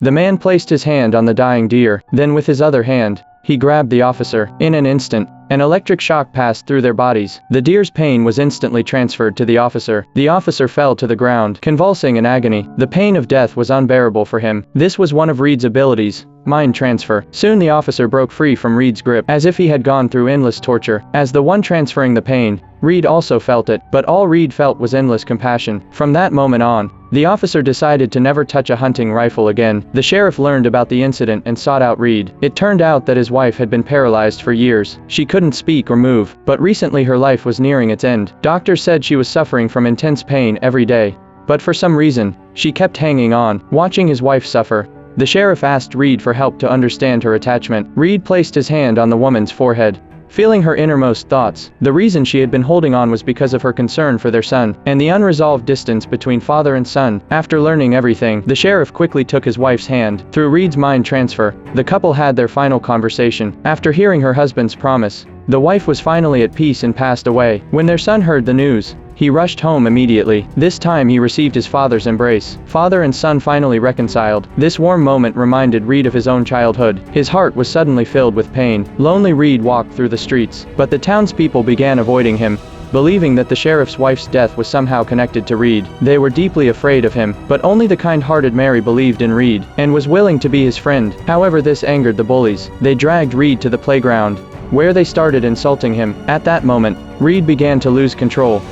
The man placed his hand on the dying deer, then with his other hand, he grabbed the officer. In an instant, an electric shock passed through their bodies. The deer's pain was instantly transferred to the officer. The officer fell to the ground, convulsing in agony. The pain of death was unbearable for him. This was one of Reed's abilities, mind transfer. Soon the officer broke free from Reed's grip, as if he had gone through endless torture. As the one transferring the pain, Reed also felt it, but all Reed felt was endless compassion. From that moment on, the officer decided to never touch a hunting rifle again. The sheriff learned about the incident and sought out Reed. It turned out that his wife had been paralyzed for years. She couldn't speak or move, but recently her life was nearing its end. Doctors said she was suffering from intense pain every day, but for some reason, she kept hanging on. Watching his wife suffer, the sheriff asked Reed for help to understand her attachment. Reed placed his hand on the woman's forehead, feeling her innermost thoughts. The reason she had been holding on was because of her concern for their son, and the unresolved distance between father and son. After learning everything, the sheriff quickly took his wife's hand. Through Reed's mind transfer, the couple had their final conversation. After hearing her husband's promise, the wife was finally at peace and passed away. When their son heard the news, he rushed home immediately. This time he received his father's embrace. Father and son finally reconciled. This warm moment reminded Reed of his own childhood. His heart was suddenly filled with pain. Lonely Reed walked through the streets, but the townspeople began avoiding him, believing that the sheriff's wife's death was somehow connected to Reed. They were deeply afraid of him, but only the kind-hearted Mary believed in Reed, and was willing to be his friend. However, this angered the bullies. They dragged Reed to the playground, where they started insulting him. At that moment, Reed began to lose control.